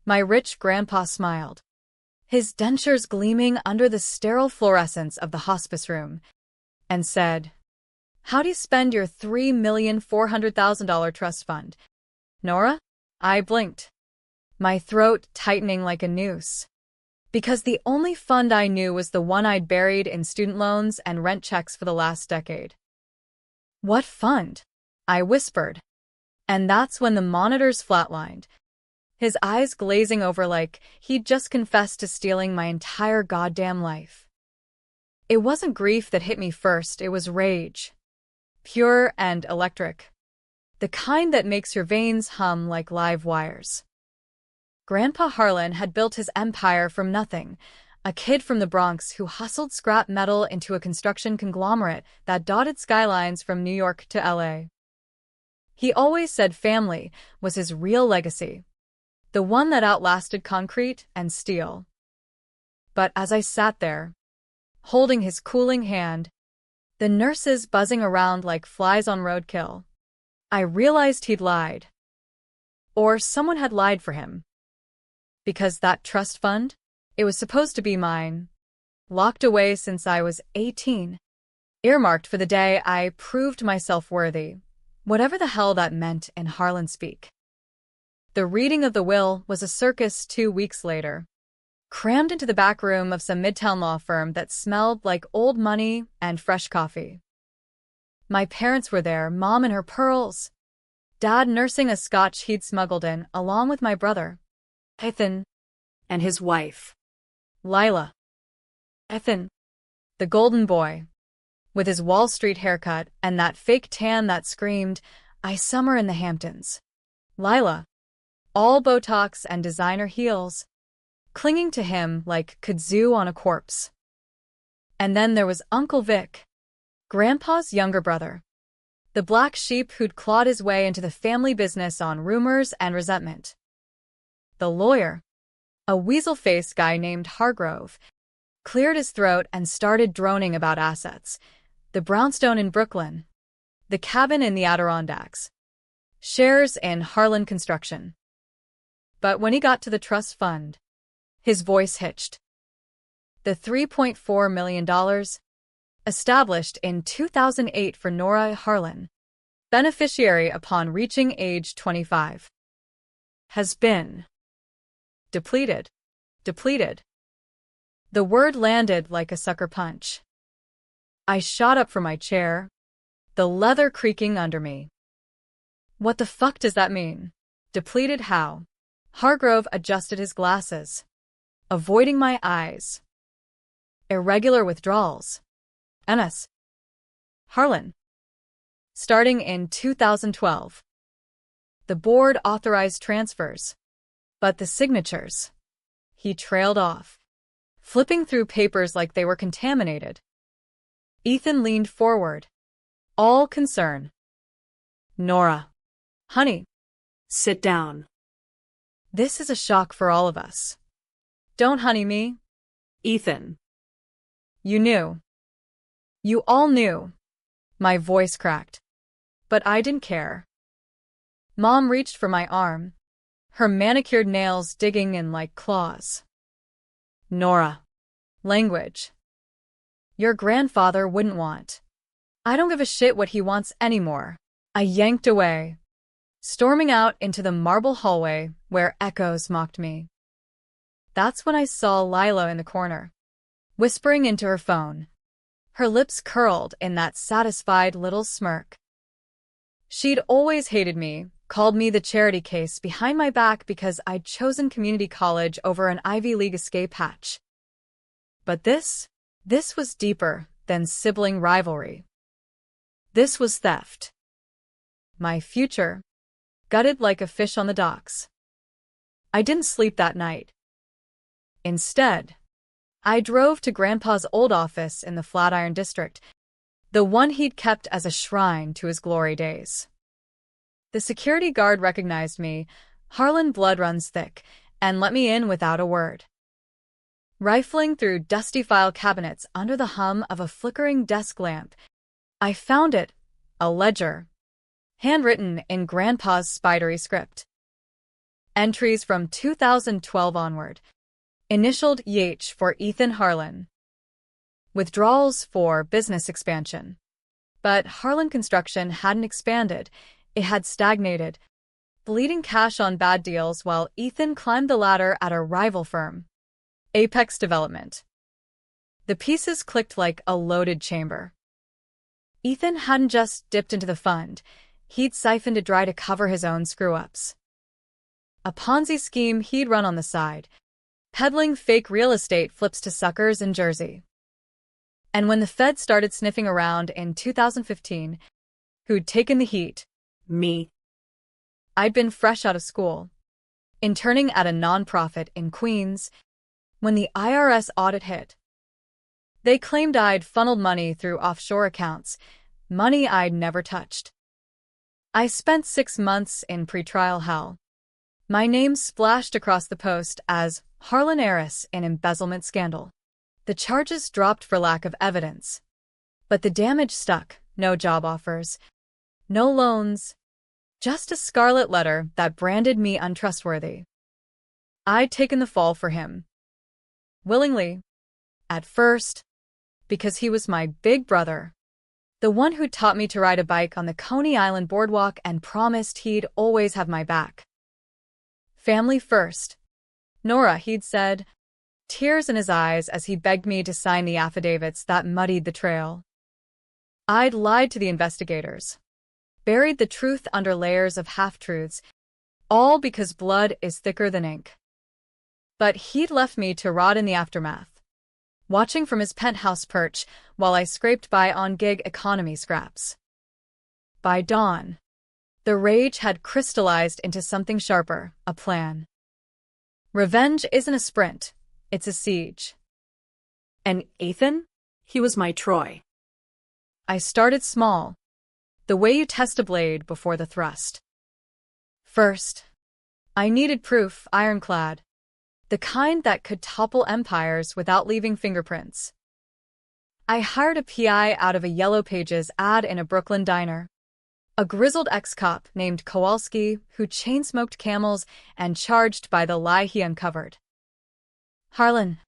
My rich grandpa smiled, his dentures gleaming under the sterile fluorescence of the hospice room, and said, "How do you spend your $3,400,000 trust fund, Nora?" I blinked, my throat tightening like a noose, because the only fund I knew was the one I'd buried in student loans and rent checks for the last decade. "What fund?" I whispered, and that's when the monitors flatlined, his eyes glazing over like he'd just confessed to stealing my entire goddamn life. It wasn't grief that hit me first, it was rage. Pure and electric. The kind that makes your veins hum like live wires. Grandpa Harlan had built his empire from nothing, a kid from the Bronx who hustled scrap metal into a construction conglomerate that dotted skylines from New York to LA. He always said family was his real legacy, the one that outlasted concrete and steel. But as I sat there, holding his cooling hand, the nurses buzzing around like flies on roadkill, I realized he'd lied. Or someone had lied for him. Because that trust fund, it was supposed to be mine, locked away since I was 18, earmarked for the day I proved myself worthy, whatever the hell that meant in Harlan speak. The reading of the will was a circus 2 weeks later, crammed into the back room of some midtown law firm that smelled like old money and fresh coffee. My parents were there, Mom in her pearls, Dad nursing a scotch he'd smuggled in, along with my brother, Ethan, and his wife, Lila. Ethan, the golden boy, with his Wall Street haircut and that fake tan that screamed, "I summer in the Hamptons." Lila, all Botox and designer heels, clinging to him like kudzu on a corpse. And then there was Uncle Vic, Grandpa's younger brother, the black sheep who'd clawed his way into the family business on rumors and resentment. The lawyer, a weasel-faced guy named Hargrove, cleared his throat and started droning about assets, the brownstone in Brooklyn, the cabin in the Adirondacks, shares in Harlan Construction. But when he got to the trust fund, his voice hitched. The $3.4 million, established in 2008 for Nora Harlan, beneficiary upon reaching age 25, has been depleted. The word landed like a sucker punch. I shot up from my chair, the leather creaking under me. What the fuck does that mean? Depleted how? Hargrove adjusted his glasses, avoiding my eyes. Irregular withdrawals. N.S. Harlan. Starting in 2012. The board authorized transfers, but the signatures. He trailed off, flipping through papers like they were contaminated. Ethan leaned forward, all concern. "Nora. Honey. Sit down. This is a shock for all of us." "Don't honey me." "Ethan. You knew. You all knew." My voice cracked. But I didn't care. Mom reached for my arm, her manicured nails digging in like claws. "Nora. Language. Your grandfather wouldn't want. I don't give a shit what he wants anymore." I yanked away, storming out into the marble hallway where echoes mocked me. That's when I saw Lila in the corner, whispering into her phone, her lips curled in that satisfied little smirk. She'd always hated me, called me the charity case behind my back because I'd chosen community college over an Ivy League escape hatch. But this was deeper than sibling rivalry. This was theft. My future, gutted like a fish on the docks. I didn't sleep that night. Instead, I drove to Grandpa's old office in the Flatiron District, the one he'd kept as a shrine to his glory days. The security guard recognized me, Harlan blood runs thick, and let me in without a word. Rifling through dusty file cabinets under the hum of a flickering desk lamp, I found it, a ledger, handwritten in Grandpa's spidery script. Entries from 2012 onward. Initialed YH for Ethan Harlan. Withdrawals for business expansion. But Harlan Construction hadn't expanded, it had stagnated, bleeding cash on bad deals while Ethan climbed the ladder at a rival firm, Apex Development. The pieces clicked like a loaded chamber. Ethan hadn't just dipped into the fund, he'd siphoned it dry to cover his own screw-ups. A Ponzi scheme he'd run on the side, peddling fake real estate flips to suckers in Jersey. And when the Fed started sniffing around in 2015, who'd taken the heat? Me. I'd been fresh out of school, interning at a nonprofit in Queens, when the IRS audit hit. They claimed I'd funneled money through offshore accounts, money I'd never touched. I spent 6 months in pretrial hell. My name splashed across the post as Harlan heiress in embezzlement scandal. The charges dropped for lack of evidence. But the damage stuck. No job offers, no loans, just a scarlet letter that branded me untrustworthy. I'd taken the fall for him. Willingly. At first. Because he was my big brother. The one who taught me to ride a bike on the Coney Island boardwalk and promised he'd always have my back. Family first. Nora, he'd said, tears in his eyes as he begged me to sign the affidavits that muddied the trail. I'd lied to the investigators, buried the truth under layers of half-truths, all because blood is thicker than ink. But he'd left me to rot in the aftermath, watching from his penthouse perch while I scraped by on gig economy scraps. By dawn, the rage had crystallized into something sharper, a plan. Revenge isn't a sprint, it's a siege. And Ethan? He was my Troy. I started small, the way you test a blade before the thrust. First, I needed proof, ironclad, the kind that could topple empires without leaving fingerprints. I hired a PI out of a Yellow Pages ad in a Brooklyn diner. A grizzled ex-cop named Kowalski who chain-smoked camels and charged by the lie he uncovered. Harlan.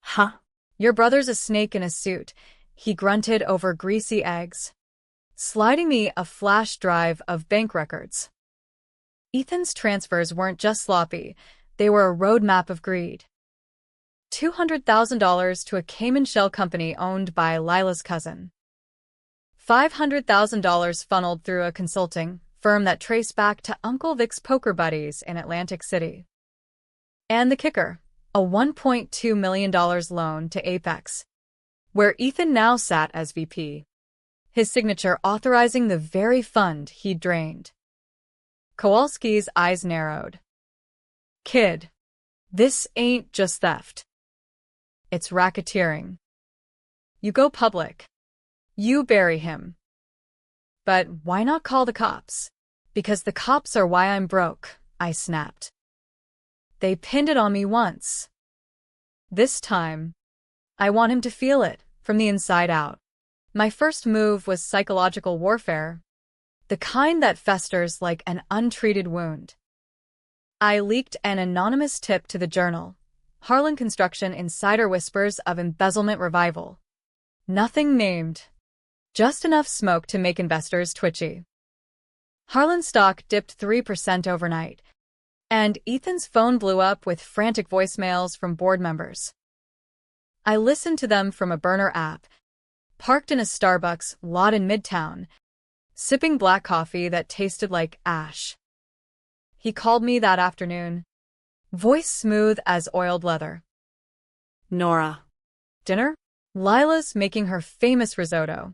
Huh? Your brother's a snake in a suit, he grunted over greasy eggs, sliding me a flash drive of bank records. Ethan's transfers weren't just sloppy, they were a roadmap of greed. $200,000 to a Cayman shell company owned by Lila's cousin. $500,000 funneled through a consulting firm that traced back to Uncle Vic's poker buddies in Atlantic City. And the kicker, a $1.2 million loan to Apex, where Ethan now sat as VP, his signature authorizing the very fund he'd drained. Kowalski's eyes narrowed. Kid, this ain't just theft. It's racketeering. You go public. You bury him. But why not call the cops? Because the cops are why I'm broke, I snapped. They pinned it on me once. This time, I want him to feel it, from the inside out. My first move was psychological warfare, the kind that festers like an untreated wound. I leaked an anonymous tip to the Journal, Harlan Construction Insider Whispers of Embezzlement Revival. Nothing named. Just enough smoke to make investors twitchy. Harlan stock dipped 3% overnight, and Ethan's phone blew up with frantic voicemails from board members. I listened to them from a burner app, parked in a Starbucks lot in Midtown, sipping black coffee that tasted like ash. He called me that afternoon, voice smooth as oiled leather. Nora. Dinner? Lila's making her famous risotto.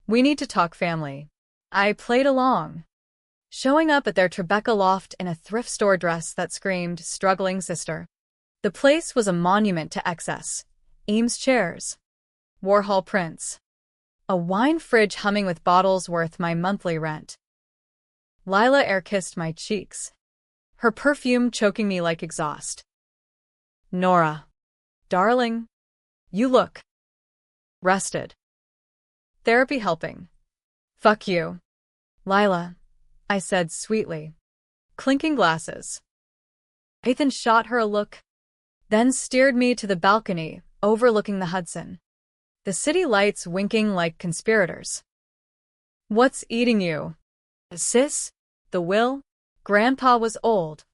We need to talk family. I played along, showing up at their Tribeca loft in a thrift store dress that screamed struggling sister. The place was a monument to excess. Eames chairs, Warhol prints, a wine fridge humming with bottles worth my monthly rent. Lila air-kissed my cheeks, her perfume choking me like exhaust. Nora. Darling. You look rested. Therapy helping. Fuck you. Lila, I said sweetly, clinking glasses. Ethan shot her a look, then steered me to the balcony overlooking the Hudson, the city lights winking like conspirators. "What's eating you, sis? The will?" Grandpa was old.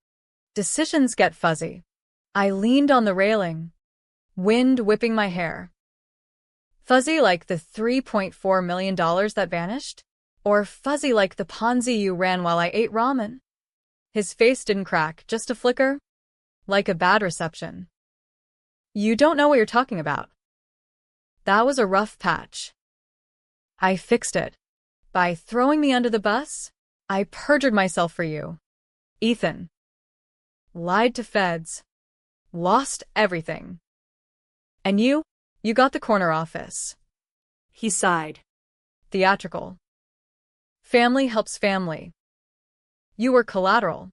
Decisions get fuzzy. I leaned on the railing, wind whipping my hair. Fuzzy like the $3.4 million that vanished? Or fuzzy like the Ponzi you ran while I ate ramen? His face didn't crack, just a flicker, like a bad reception. "You don't know what you're talking about. That was a rough patch. I fixed it. By throwing me under the bus, I perjured myself for you. Ethan. Lied to feds. Lost everything. And you got the corner office." He sighed. Theatrical. Family helps family. You were collateral.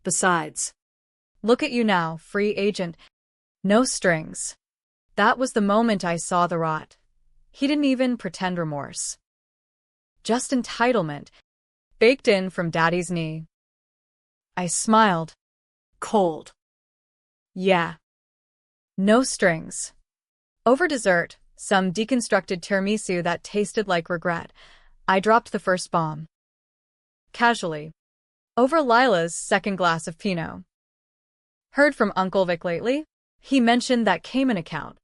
Besides, Look at you now, free agent. No strings. That was the moment I saw the rot. He didn't even pretend remorse. Just entitlement, baked in from Daddy's knee. I smiled. cold. Yeah. No strings. Over dessert, some deconstructed tiramisu that tasted like regret, I dropped the first bomb. Casually. Over Lila's second glass of Pinot. "Heard from Uncle Vic lately? He mentioned that Cayman account.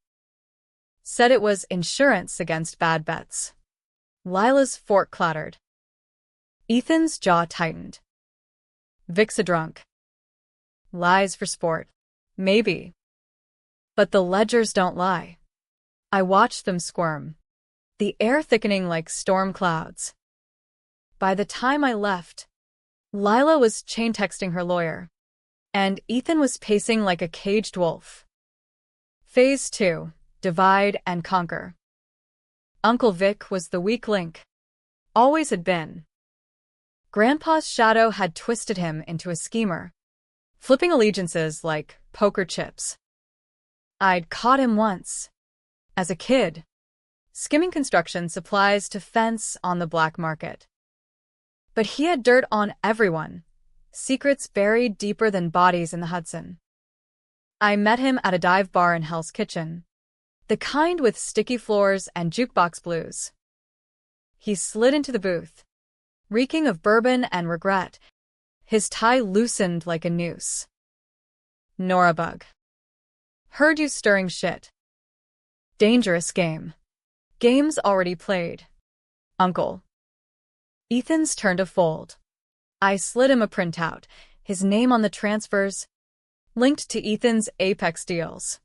Said it was insurance against bad bets." Lila's fork clattered. Ethan's jaw tightened. "Vic's a drunk. Lies for sport. Maybe. But the ledgers don't lie." I watched them squirm, the air thickening like storm clouds. By the time I left, Lila was chain-texting her lawyer, and Ethan was pacing like a caged wolf. Phase 2, divide and conquer. Uncle Vic was the weak link. Always had been. Grandpa's shadow had twisted him into a schemer, flipping allegiances like poker chips. I'd caught him once, as a kid, skimming construction supplies to fence on the black market. But he had dirt on everyone, secrets buried deeper than bodies in the Hudson. I met him at a dive bar in Hell's Kitchen, the kind with sticky floors and jukebox blues. He slid into the booth, reeking of bourbon and regret, his tie loosened like a noose. "Nora Bug. Heard you stirring shit. Dangerous game. Game's already played. Uncle." Ethan's turned a fold. I slid him a printout, his name on the transfers, linked to Ethan's Apex deals.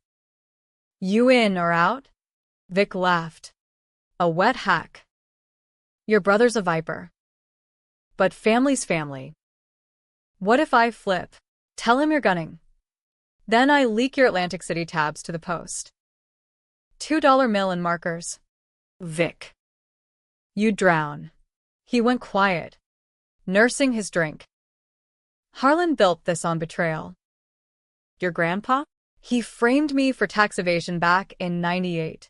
"You in or out?" Vic laughed. "A wet hack. Your brother's a viper. But family's family. What if I flip? Tell him you're gunning. Then I leak your Atlantic City tabs to the Post. $2 mill in markers. Vic. You drown." He went quiet, nursing his drink. "Harlan built this on Betrayal." Your grandpa? "He framed me for tax evasion back in '98.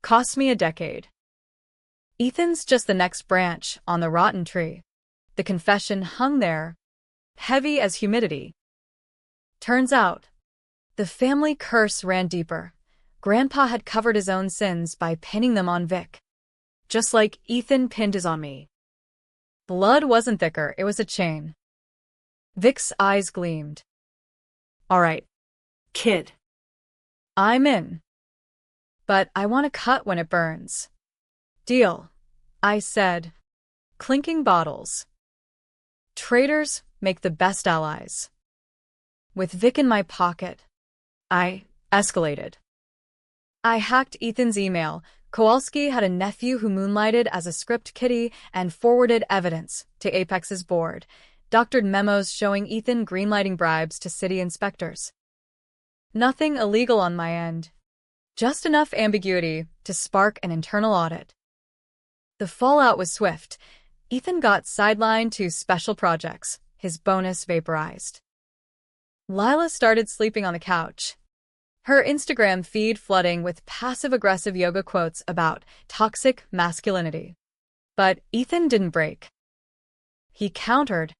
Cost me a decade." Ethan's just the next branch on the rotten tree. The confession hung there, heavy as humidity. Turns out, the family curse ran deeper. Grandpa had covered his own sins by pinning them on Vic, just like Ethan pinned his on me. Blood wasn't thicker, it was a chain. Vic's eyes gleamed. All right, kid. I'm in. But I want to cut when it burns. Deal, I said, clinking bottles. Traitors make the best allies. With Vic in my pocket, I escalated. I hacked Ethan's email. Kowalski had a nephew who moonlighted as a script kiddie and forwarded evidence to Apex's board, doctored memos showing Ethan greenlighting bribes to city inspectors. Nothing illegal on my end. Just enough ambiguity to spark an internal audit. The fallout was swift. Ethan got sidelined to special projects, his bonus vaporized. Lila started sleeping on the couch, her Instagram feed flooding with passive-aggressive yoga quotes about toxic masculinity. But Ethan didn't break. He countered.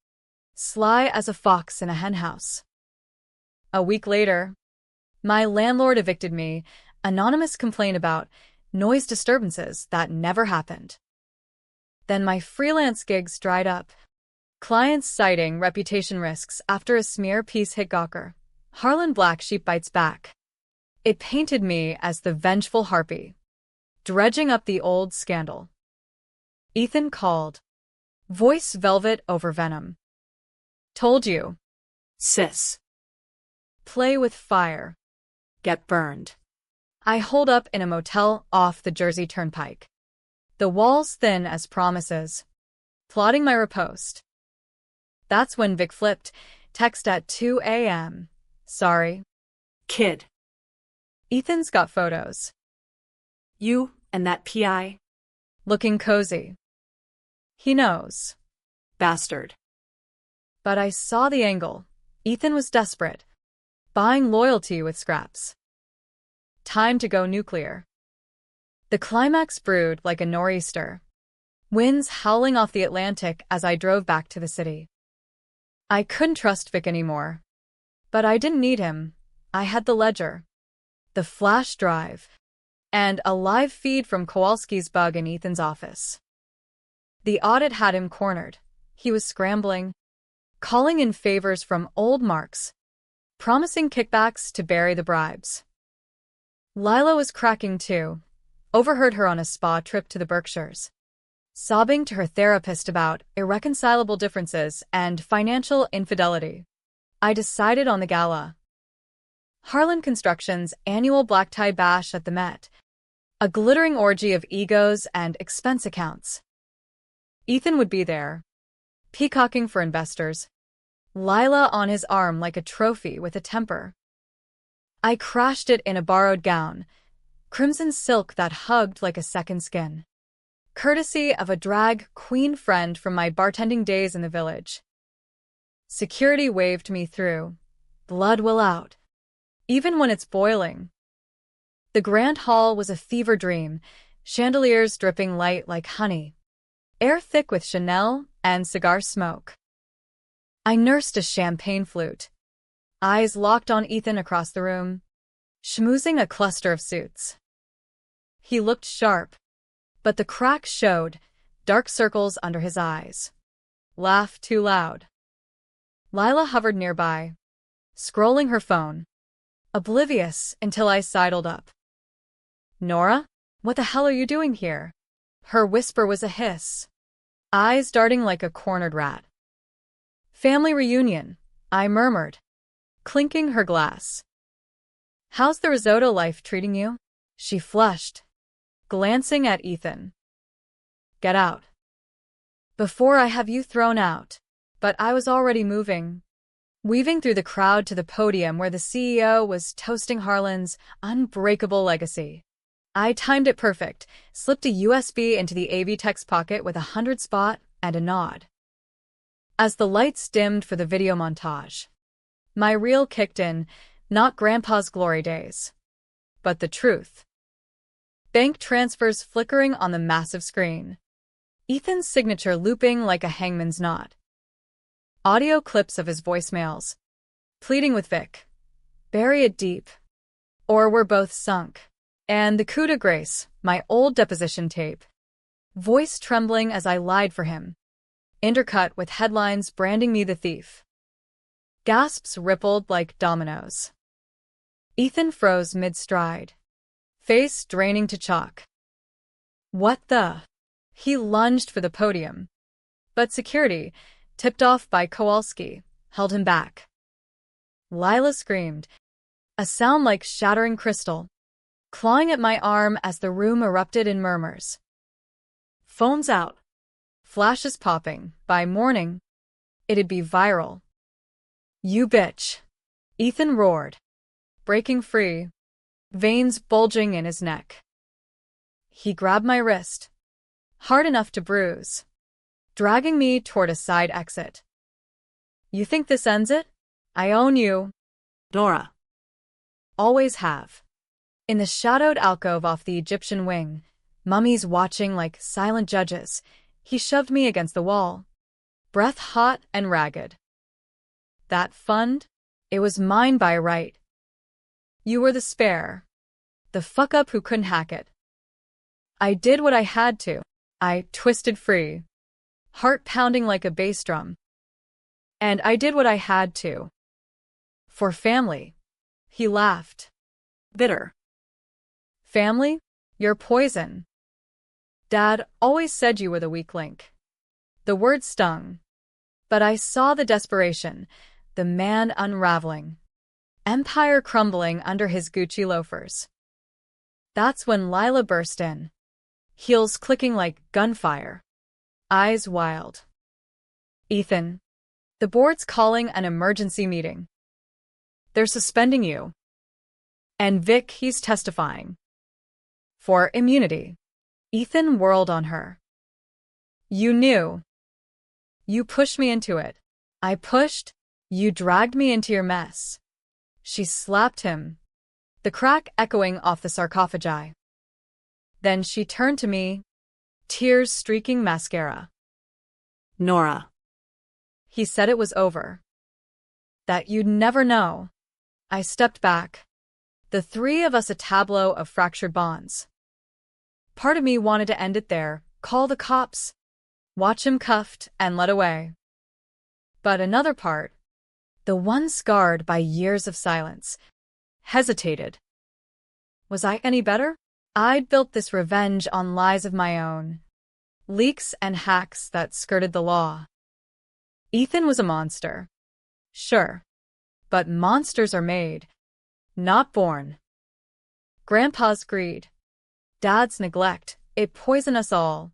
sly as a fox in a henhouse. A week later, my landlord evicted me, anonymous complaint about noise disturbances that never happened. Then my freelance gigs dried up. Clients citing reputation risks after a smear piece hit Gawker. Harlan Black Sheep bites back. It painted me as the vengeful harpy, dredging up the old scandal. Ethan called. Voice velvet over venom. Told you. Sis. Play with fire. Get burned. I holed up in a motel off the Jersey Turnpike. The walls thin as promises. Plotting my riposte. That's when Vic flipped. Text at 2 a.m. Sorry. Kid. Ethan's got photos. You and that PI? Looking cozy. He knows. Bastard. But I saw the angle. Ethan was desperate. Buying loyalty with scraps. Time to go nuclear. The climax brewed like a nor'easter. Winds howling off the Atlantic as I drove back to the city. I couldn't trust Vic anymore. But I didn't need him. I had the ledger, the flash drive, and a live feed from Kowalski's bug in Ethan's office. The audit had him cornered. He was scrambling, calling in favors from old marks, promising kickbacks to bury the bribes. Lila was cracking too. Overheard her on a spa trip to the Berkshires, sobbing to her therapist about irreconcilable differences and financial infidelity. I decided on the gala. Harlan Construction's annual black tie bash at the Met. A glittering orgy of egos and expense accounts. Ethan would be there, peacocking for investors. Lila on his arm like a trophy with a temper. I crashed it in a borrowed gown, crimson silk that hugged like a second skin. Courtesy of a drag queen friend from my bartending days in the village. Security waved me through. Blood will out. Even when it's boiling. The grand hall was a fever dream, chandeliers dripping light like honey. Air thick with Chanel and cigar smoke. I nursed a champagne flute. Eyes locked on Ethan across the room, schmoozing a cluster of suits. He looked sharp, but the cracks showed, dark circles under his eyes. Laughed too loud. Lila hovered nearby, scrolling her phone, oblivious until I sidled up. Nora, what the hell are you doing here? Her whisper was a hiss, eyes darting like a cornered rat. Family reunion, I murmured, clinking her glass. How's the risotto life treating you? She flushed, glancing at Ethan. Get out. Before I have you thrown out. But I was already moving, weaving through the crowd to the podium where the CEO was toasting Harlan's unbreakable legacy. I timed it perfect, slipped a USB into the AV text pocket with 100 spot and a nod. As the lights dimmed for the video montage, my reel kicked in, not Grandpa's glory days, but the truth. Bank transfers flickering on the massive screen. Ethan's signature looping like a hangman's knot. Audio clips of his voicemails, pleading with Vic. Bury it deep. Or we're both sunk. And the coup de grace, my old deposition tape. Voice trembling as I lied for him. Intercut with headlines branding me the thief. Gasps rippled like dominoes. Ethan froze mid-stride, face draining to chalk. What the? He lunged for the podium. But security, tipped off by Kowalski, held him back. Lila screamed, a sound like shattering crystal, clawing at my arm as the room erupted in murmurs. Phones out. Flashes popping. By morning, it'd be viral. You bitch. Ethan roared, breaking free, veins bulging in his neck. He grabbed my wrist, hard enough to bruise, dragging me toward a side exit. You think this ends it? I own you. Nora. Always have. In the shadowed alcove off the Egyptian wing, mummies watching like silent judges, he shoved me against the wall, breath hot and ragged. That fund? It was mine by right. You were the spare. The fuck-up who couldn't hack it. I did what I had to. I twisted free, heart pounding like a bass drum. And I did what I had to. For family. He laughed. Bitter. Family? You're poison. Dad always said you were the weak link. The word stung. But I saw the desperation, the man unraveling. Empire crumbling under his Gucci loafers. That's when Lila burst in. Heels clicking like gunfire. Eyes wild. Ethan. The board's calling an emergency meeting. They're suspending you. And Vic, he's testifying. For immunity. Ethan whirled on her. You knew. You pushed me into it. I pushed. You dragged me into your mess. She slapped him, the crack echoing off the sarcophagi. Then she turned to me, tears streaking mascara. Nora. He said it was over. That you'd never know. I stepped back. The three of us a tableau of fractured bonds. Part of me wanted to end it there, call the cops, watch him cuffed and led away. But another part, the one scarred by years of silence, hesitated. Was I any better? I'd built this revenge on lies of my own, leaks and hacks that skirted the law. Ethan was a monster. Sure. But monsters are made, not born. Grandpa's greed, Dad's neglect, it poisoned us all.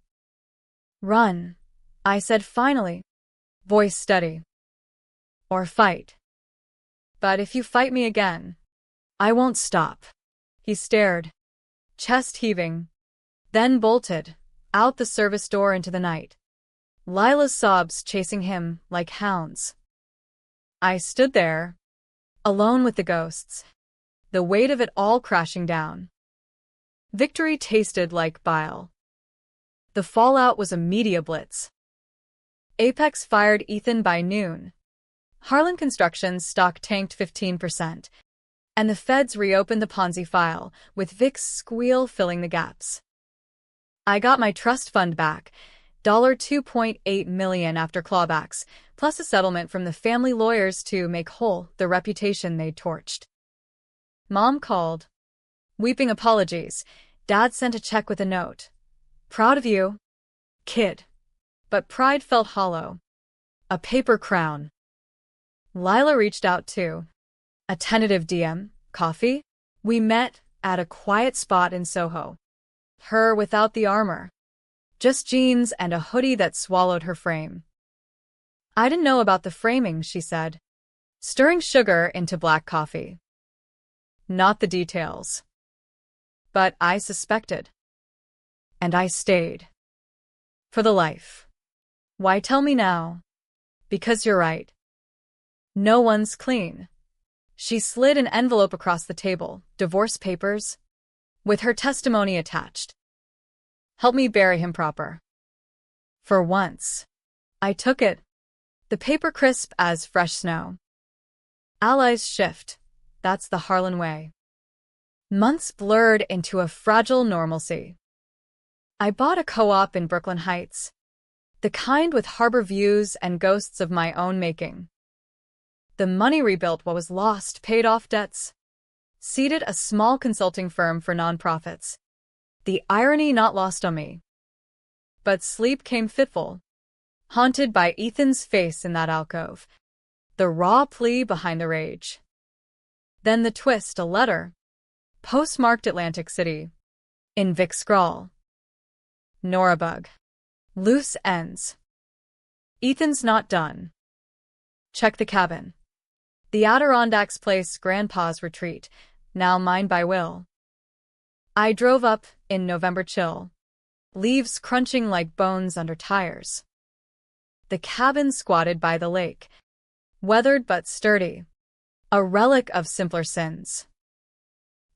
Run, I said finally, voice steady. Or fight. But if you fight me again, I won't stop. He stared, chest heaving, then bolted, out the service door into the night. Lila's sobs chasing him like hounds. I stood there, alone with the ghosts, the weight of it all crashing down. Victory tasted like bile. The fallout was a media blitz. Apex fired Ethan by noon. Harlan Construction's stock tanked 15%, and the feds reopened the Ponzi file, with Vic's squeal filling the gaps. I got my trust fund back, $2.8 million after clawbacks, plus a settlement from the family lawyers to make whole the reputation they'd torched. Mom called. Weeping apologies. Dad sent a check with a note. Proud of you, kid. But pride felt hollow. A paper crown. Lila reached out too. A tentative DM, coffee? We met at a quiet spot in Soho. Her without the armor. Just jeans and a hoodie that swallowed her frame. I didn't know about the framing, she said, stirring sugar into black coffee. Not the details. But I suspected. And I stayed. For the life. Why tell me now? Because you're right. No one's clean. She slid an envelope across the table, divorce papers, with her testimony attached. Help me bury him proper. For once. I took it. The paper crisp as fresh snow. Allies shift. That's the Harlan way. Months blurred into a fragile normalcy. I bought a co-op in Brooklyn Heights. The kind with harbor views and ghosts of my own making. The money rebuilt what was lost, paid off debts. Seeded a small consulting firm for nonprofits. The irony not lost on me. But sleep came fitful. Haunted by Ethan's face in that alcove. The raw plea behind the rage. Then the twist, a letter. Postmarked Atlantic City. In Vic scrawl. Norabug. Loose ends. Ethan's not done. Check the cabin. The Adirondacks place Grandpa's retreat, now mine by will. I drove up in November chill. Leaves crunching like bones under tires. The cabin squatted by the lake. Weathered but sturdy. A relic of simpler sins.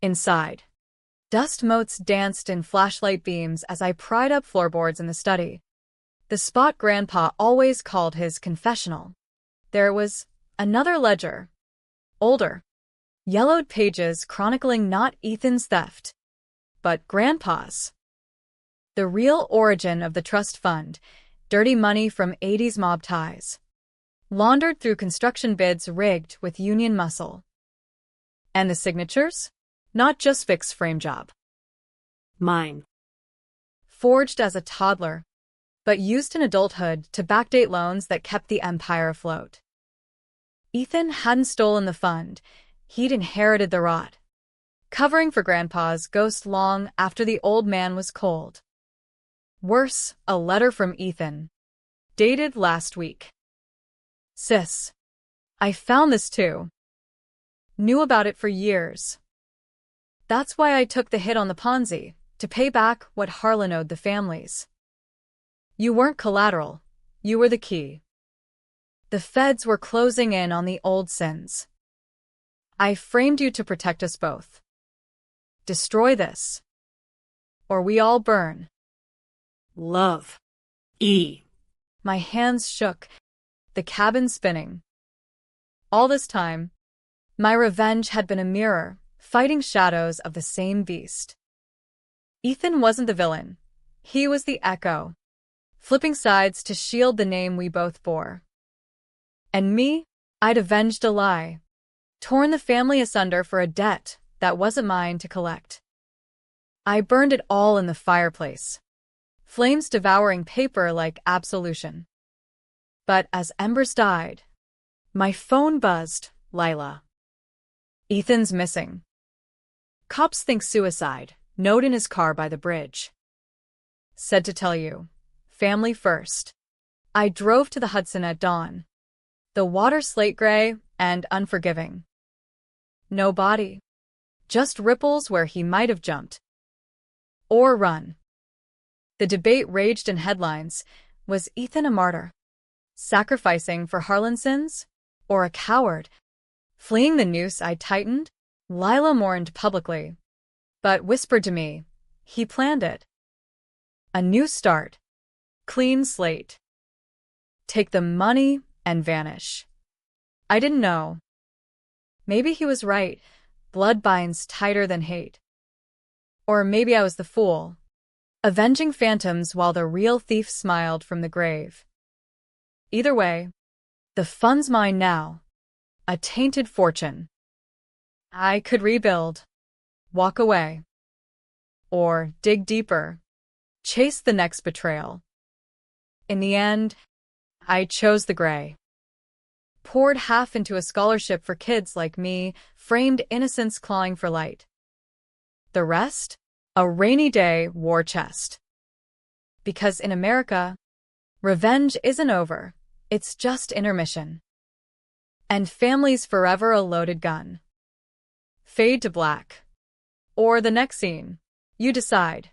Inside. Dust motes danced in flashlight beams as I pried up floorboards in the study. The spot Grandpa always called his confessional. There was Another ledger. Older. Yellowed pages chronicling not Ethan's theft, but Grandpa's. The real origin of the trust fund, dirty money from 80s mob ties. Laundered through construction bids rigged with union muscle. And the signatures? Not just fixed frame job. Mine. Forged as a toddler, but used in adulthood to backdate loans that kept the empire afloat. Ethan hadn't stolen the fund, he'd inherited the rot, covering for Grandpa's ghost long after the old man was cold. Worse, a letter from Ethan. Dated last week. Sis. I found this too. Knew about it for years. That's why I took the hit on the Ponzi, to pay back what Harlan owed the families. You weren't collateral, you were the key. The feds were closing in on the old sins. I framed you to protect us both. Destroy this, or we all burn. Love. E. My hands shook, the cabin spinning. All this time, my revenge had been a mirror, fighting shadows of the same beast. Ethan wasn't the villain. He was the echo, flipping sides to shield the name we both bore. And me, I'd avenged a lie, torn the family asunder for a debt that wasn't mine to collect. I burned it all in the fireplace, flames devouring paper like absolution. But as embers died, my phone buzzed. Lila. Ethan's missing. Cops think suicide. Note in his car by the bridge. Said to tell you. Family first. I drove to the Hudson at dawn. The water slate gray and unforgiving. No body. Just ripples where he might have jumped. Or run. The debate raged in headlines. Was Ethan a martyr? Sacrificing for Harlan's sins? Or a coward? Fleeing the noose I tightened? Lila mourned publicly, but whispered to me, he planned it. A new start. Clean slate. Take the money and vanish. I didn't know. Maybe he was right. Blood binds tighter than hate. Or maybe I was the fool, avenging phantoms while the real thief smiled from the grave. Either way, the fund's mine now. A tainted fortune. I could rebuild, walk away, or dig deeper, chase the next betrayal. In the end, I chose the gray. Poured half into a scholarship for kids like me, framed innocence clawing for light. The rest? A rainy day war chest. Because in America, revenge isn't over, it's just intermission. And family's forever a loaded gun. Fade to black. Or the next scene. You decide.